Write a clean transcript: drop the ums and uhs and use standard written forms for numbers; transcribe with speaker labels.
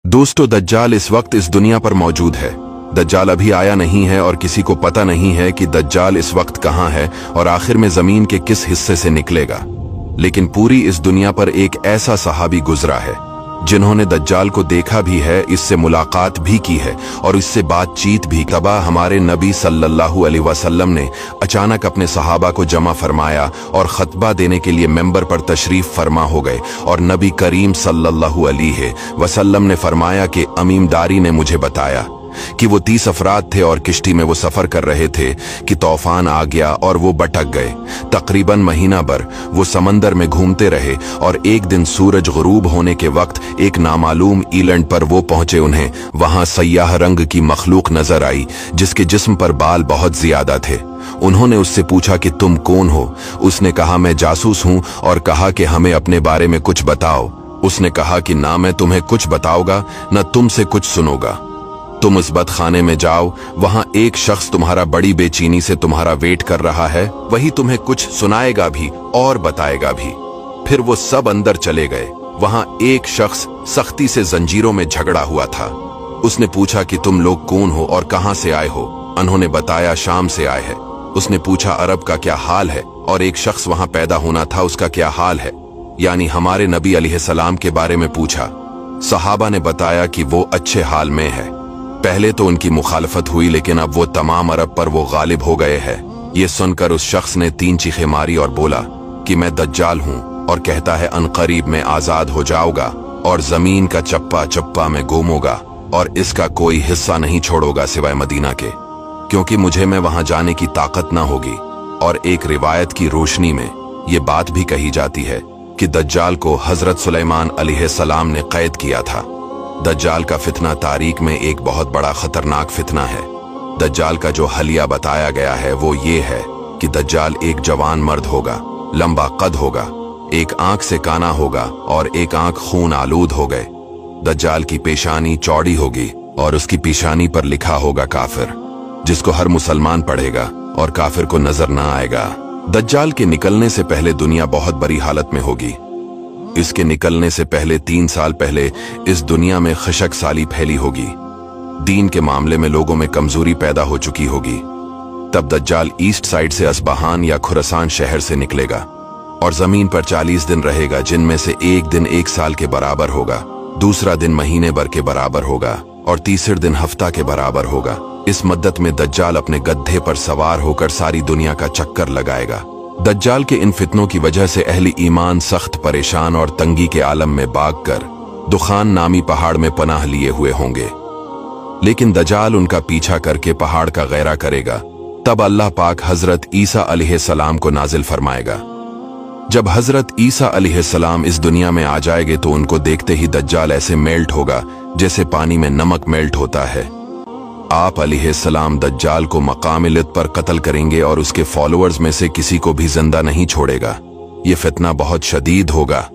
Speaker 1: दोस्तों, दज्जाल इस वक्त इस दुनिया पर मौजूद है। दज्जाल अभी आया नहीं है और किसी को पता नहीं है कि दज्जाल इस वक्त कहां है और आखिर में जमीन के किस हिस्से से निकलेगा। लेकिन पूरी इस दुनिया पर एक ऐसा सहाबी गुजरा है जिन्होंने दज्जाल को देखा भी है, इससे मुलाकात भी की है और इससे बातचीत भी। तबा हमारे नबी सल्लल्लाहु अलैहि वसल्लम ने अचानक अपने सहाबा को जमा फरमाया और खतबा देने के लिए मेंबर पर तशरीफ फरमा हो गए और नबी करीम सल्लल्लाहु अलैहि वसल्लम ने फरमाया कि अमीमदारी ने मुझे बताया कि वो 30 अफराद थे और किश्ती में वो सफर कर रहे थे कि तूफान आ गया और वो भटक गए। तकरीबन महीना भर वो समंदर में घूमते रहे और एक दिन सूरज गुरूब होने के वक्त एक नामालूम ईलैंड पर वो पहुंचे। उन्हें वहां सयाह रंग की मखलूक नजर आई जिसके जिस्म पर बाल बहुत ज्यादा थे। उन्होंने उससे पूछा कि तुम कौन हो? उसने कहा, मैं जासूस हूं, और कहा कि हमें अपने बारे में कुछ बताओ। उसने कहा कि ना मैं तुम्हें कुछ बताऊंगा न तुमसे कुछ सुनूंगा। तुम उस बदखाने में जाओ, वहां एक शख्स तुम्हारा बड़ी बेचैनी से तुम्हारा वेट कर रहा है, वही तुम्हें कुछ सुनाएगा भी और बताएगा भी। फिर वो सब अंदर चले गए। वहां एक शख्स सख्ती से जंजीरों में झगड़ा हुआ था। उसने पूछा कि तुम लोग कौन हो और कहां से आए हो? उन्होंने बताया, शाम से आए हैं। उसने पूछा, अरब का क्या हाल है? और एक शख्स वहां पैदा होना था, उसका क्या हाल है? यानी हमारे नबी अलैहिस्सलाम के बारे में पूछा। सहाबा ने बताया कि वो अच्छे हाल में है। पहले तो उनकी मुखालफत हुई, लेकिन अब वो तमाम अरब पर वो गालिब हो गए हैं। ये सुनकर उस शख्स ने 3 चीखें मारी और बोला कि मैं दज्जाल हूं और कहता है अनकरीब में आजाद हो जाऊंगा और जमीन का चप्पा चप्पा में घूमूंगा और इसका कोई हिस्सा नहीं छोड़ूंगा सिवाय मदीना के, क्योंकि मुझे में वहां जाने की ताकत ना होगी। और एक रिवायत की रोशनी में ये बात भी कही जाती है कि दज्जाल को हजरत सुलेमान अलैहिस्सलाम ने कैद किया था। दज्जाल का फितना तारीख में एक बहुत बड़ा खतरनाक फितना है। दज्जाल का जो हलिया बताया गया है वो ये है कि दज्जाल एक जवान मर्द होगा, लंबा कद होगा, एक आंख से काना होगा और एक आंख खून आलूद हो गए। दज्जाल की पेशानी चौड़ी होगी और उसकी पेशानी पर लिखा होगा काफिर, जिसको हर मुसलमान पढ़ेगा और काफिर को नजर ना आएगा। दज्जाल के निकलने से पहले दुनिया बहुत बुरी हालत में होगी। इसके निकलने से पहले 3 साल पहले इस दुनिया में खशक साली फैली होगी। दीन के मामले में लोगों में कमजोरी पैदा हो चुकी होगी। तब दज्जाल ईस्ट साइड से अस्बहान या खुरासान शहर से निकलेगा और जमीन पर 40 दिन रहेगा, जिनमें से एक दिन 1 साल के बराबर होगा, दूसरा दिन महीने भर के बराबर होगा और तीसरे दिन हफ्ता के बराबर होगा। इस मद्दत में दज्जाल अपने गड्ढे पर सवार होकर सारी दुनिया का चक्कर लगाएगा। दज्जाल के इन फितनों की वजह से अहले ईमान सख्त परेशान और तंगी के आलम में भागकर दुखान नामी पहाड़ में पनाह लिए हुए होंगे। लेकिन दज्जाल उनका पीछा करके पहाड़ का गैरा करेगा। तब अल्लाह पाक हजरत ईसा अलैहिस्सलाम को नाजिल फरमाएगा। जब हजरत ईसा अलैहिस्सलाम इस दुनिया में आ जाएंगे तो उनको देखते ही दज्जाल ऐसे मेल्ट होगा जैसे पानी में नमक मेल्ट होता है। आप अलैहिस्सलाम दज्जाल को मकाम-ए-लित पर कत्ल करेंगे और उसके फॉलोअर्स में से किसी को भी जिंदा नहीं छोड़ेगा। ये फितना बहुत शदीद होगा।